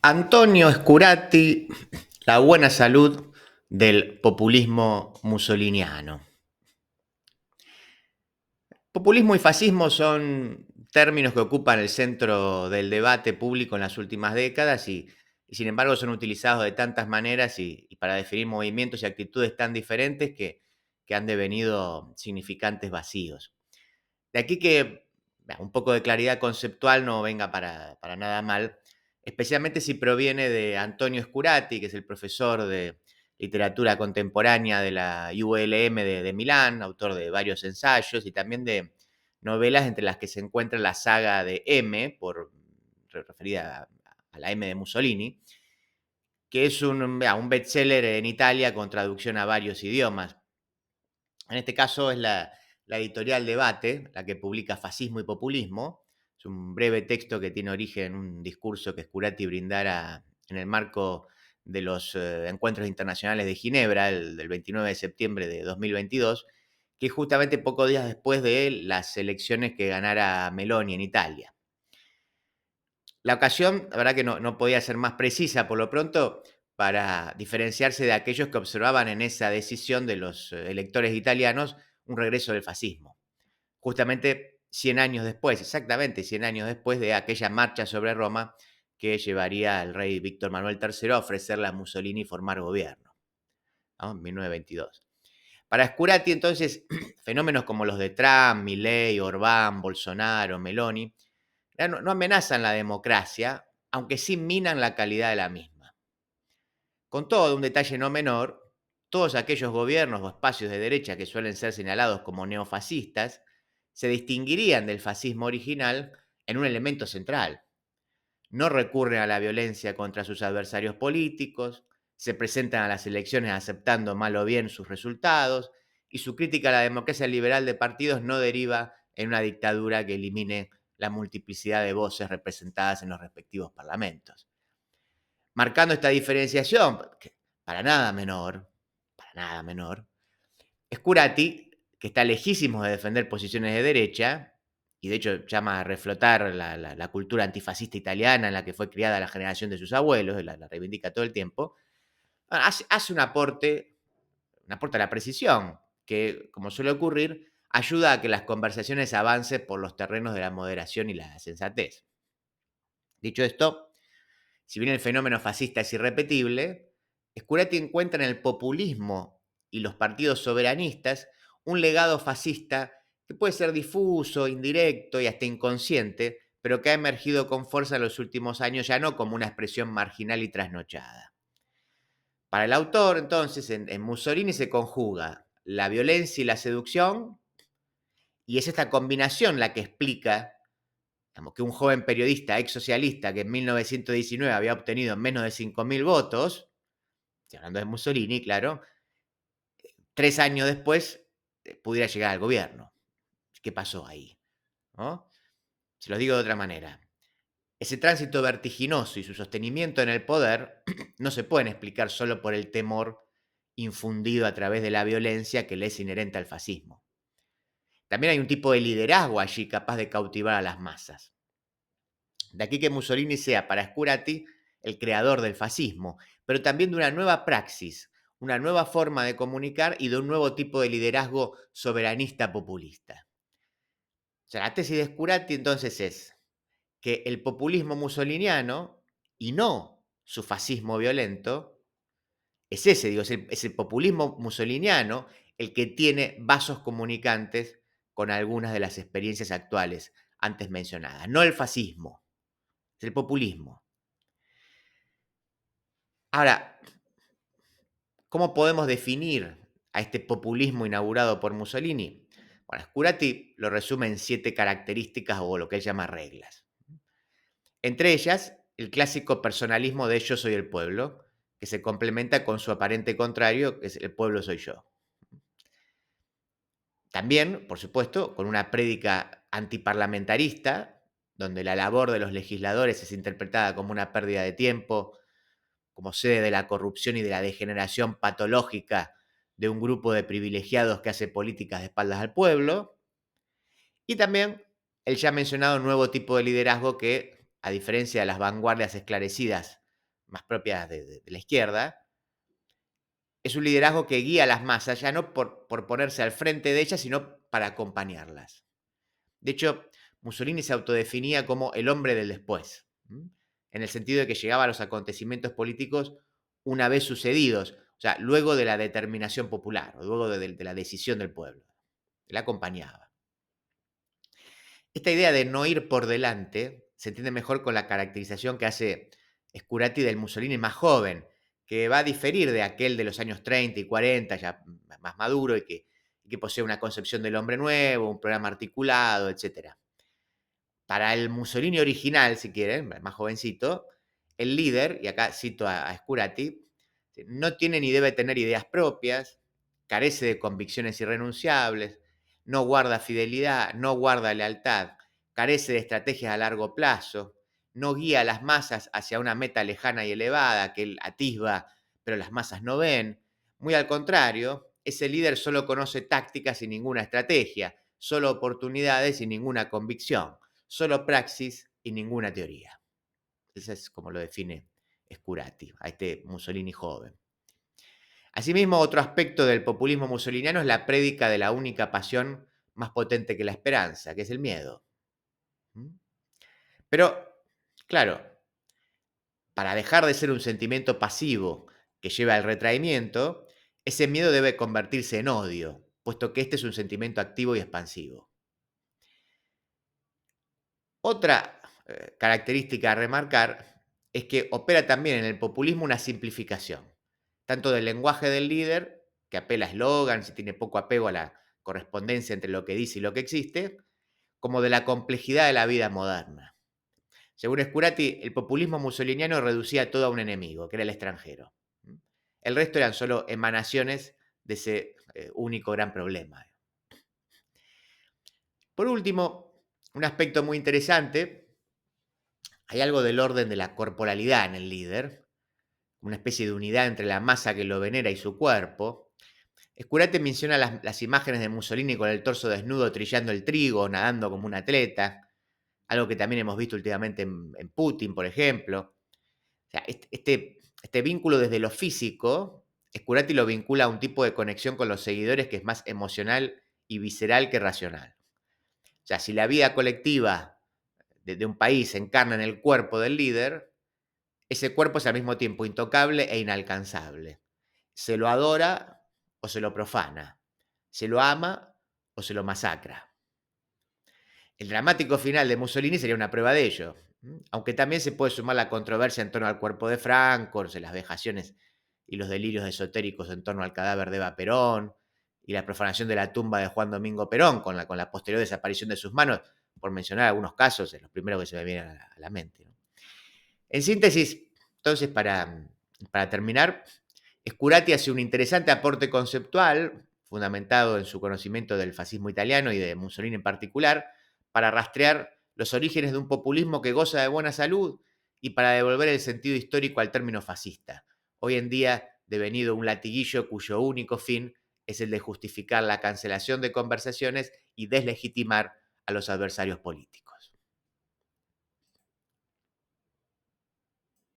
Antonio Scurati, la buena salud del populismo mussoliniano. Populismo y fascismo son términos que ocupan el centro del debate público en las últimas décadas y sin embargo son utilizados de tantas maneras y para definir movimientos y actitudes tan diferentes que han devenido significantes vacíos. De aquí que un poco de claridad conceptual no venga para nada mal, especialmente si proviene de Antonio Scurati, que es el profesor de literatura contemporánea de la ULM de Milán, autor de varios ensayos y también de novelas entre las que se encuentra la saga de M, referida a la M de Mussolini, que es un bestseller en Italia con traducción a varios idiomas. En este caso es la editorial Debate, la que publica Fascismo y Populismo. Es un breve texto que tiene origen en un discurso que Scurati brindara en el marco de los encuentros internacionales de Ginebra, del 29 de septiembre de 2022, que justamente pocos días después de las elecciones que ganara Meloni en Italia. La ocasión, la verdad que no podía ser más precisa por lo pronto para diferenciarse de aquellos que observaban en esa decisión de los electores italianos un regreso del fascismo. Justamente 100 años después, exactamente 100 años después de aquella marcha sobre Roma que llevaría al rey Víctor Manuel III a ofrecerle a Mussolini formar gobierno, ¿no? En 1922. Para Scurati, entonces, fenómenos como los de Trump, Milei, Orbán, Bolsonaro, Meloni, no amenazan la democracia, aunque sí minan la calidad de la misma. Con todo, un detalle no menor, todos aquellos gobiernos o espacios de derecha que suelen ser señalados como neofascistas se distinguirían del fascismo original en un elemento central. No recurren a la violencia contra sus adversarios políticos, se presentan a las elecciones aceptando mal o bien sus resultados, y su crítica a la democracia liberal de partidos no deriva en una dictadura que elimine la multiplicidad de voces representadas en los respectivos parlamentos. Marcando esta diferenciación, para nada menor, Scurati, que está lejísimo de defender posiciones de derecha, y de hecho llama a reflotar la cultura antifascista italiana en la que fue criada la generación de sus abuelos, la reivindica todo el tiempo, hace un aporte a la precisión, que, como suele ocurrir, ayuda a que las conversaciones avancen por los terrenos de la moderación y la sensatez. Dicho esto, si bien el fenómeno fascista es irrepetible, Scurati encuentra en el populismo y los partidos soberanistas un legado fascista que puede ser difuso, indirecto y hasta inconsciente, pero que ha emergido con fuerza en los últimos años ya no como una expresión marginal y trasnochada. Para el autor, entonces, en Mussolini se conjuga la violencia y la seducción, y es esta combinación la que explica que un joven periodista ex socialista que en 1919 había obtenido menos de 5.000 votos, estoy hablando de Mussolini, claro, 3 años después pudiera llegar al gobierno. ¿Qué pasó ahí? ¿No? Se los digo de otra manera. Ese tránsito vertiginoso y su sostenimiento en el poder no se pueden explicar solo por el temor infundido a través de la violencia que le es inherente al fascismo. También hay un tipo de liderazgo allí capaz de cautivar a las masas. De aquí que Mussolini sea para Scurati el creador del fascismo, pero también de una nueva praxis, una nueva forma de comunicar y de un nuevo tipo de liderazgo soberanista populista. O sea, la tesis de Scurati entonces es que el populismo mussoliniano, y no su fascismo violento, es ese, digo, es el populismo mussoliniano el que tiene vasos comunicantes con algunas de las experiencias actuales antes mencionadas, no el fascismo, es el populismo. Ahora, ¿cómo podemos definir a este populismo inaugurado por Mussolini? Bueno, Scurati lo resume en 7 características o lo que él llama reglas. Entre ellas, el clásico personalismo de yo soy el pueblo, que se complementa con su aparente contrario, que es el pueblo soy yo. También, por supuesto, con una prédica antiparlamentarista, donde la labor de los legisladores es interpretada como una pérdida de tiempo, como sede de la corrupción y de la degeneración patológica de un grupo de privilegiados que hace políticas de espaldas al pueblo, y también el ya mencionado nuevo tipo de liderazgo que, a diferencia de las vanguardias esclarecidas más propias de la izquierda, es un liderazgo que guía a las masas, ya no por ponerse al frente de ellas, sino para acompañarlas. De hecho, Mussolini se autodefinía como el hombre del después, en el sentido de que llegaba a los acontecimientos políticos una vez sucedidos, o sea, luego de la determinación popular, o luego de la decisión del pueblo. Él acompañaba. Esta idea de no ir por delante se entiende mejor con la caracterización que hace Scurati del Mussolini más joven, que va a diferir de aquel de los años 30 y 40, ya más maduro y que posee una concepción del hombre nuevo, un programa articulado, etc. Para el Mussolini original, si quieren, el más jovencito, el líder, y acá cito a Scurati, no tiene ni debe tener ideas propias, carece de convicciones irrenunciables, no guarda fidelidad, no guarda lealtad, carece de estrategias a largo plazo, no guía a las masas hacia una meta lejana y elevada que él atisba, pero las masas no ven. Muy al contrario, ese líder solo conoce tácticas y ninguna estrategia, solo oportunidades y ninguna convicción, solo praxis y ninguna teoría. Ese es como lo define Scurati, a este Mussolini joven. Asimismo, otro aspecto del populismo mussoliniano es la prédica de la única pasión más potente que la esperanza, que es el miedo. Pero, claro, para dejar de ser un sentimiento pasivo que lleva al retraimiento, ese miedo debe convertirse en odio, puesto que este es un sentimiento activo y expansivo. Otra característica a remarcar es que opera también en el populismo una simplificación, tanto del lenguaje del líder, que apela a eslogans y tiene poco apego a la correspondencia entre lo que dice y lo que existe, como de la complejidad de la vida moderna. Según Scurati, el populismo mussoliniano reducía todo a un enemigo, que era el extranjero. El resto eran solo emanaciones de ese único gran problema. Por último, un aspecto muy interesante, hay algo del orden de la corporalidad en el líder, una especie de unidad entre la masa que lo venera y su cuerpo. Scurati menciona las imágenes de Mussolini con el torso desnudo trillando el trigo, nadando como un atleta, algo que también hemos visto últimamente en Putin, por ejemplo. O sea, este vínculo desde lo físico, Scurati lo vincula a un tipo de conexión con los seguidores que es más emocional y visceral que racional. O sea, si la vida colectiva de un país se encarna en el cuerpo del líder, ese cuerpo es al mismo tiempo intocable e inalcanzable. Se lo adora o se lo profana. Se lo ama o se lo masacra. El dramático final de Mussolini sería una prueba de ello, aunque también se puede sumar la controversia en torno al cuerpo de Franco, las vejaciones y los delirios esotéricos en torno al cadáver de Eva Perón y la profanación de la tumba de Juan Domingo Perón con la posterior desaparición de sus manos, por mencionar algunos casos, es los primeros que se me vienen a la mente. En síntesis, entonces, para terminar, Scurati hace un interesante aporte conceptual, fundamentado en su conocimiento del fascismo italiano y de Mussolini en particular, para rastrear los orígenes de un populismo que goza de buena salud y para devolver el sentido histórico al término fascista, hoy en día devenido un latiguillo cuyo único fin es el de justificar la cancelación de conversaciones y deslegitimar a los adversarios políticos.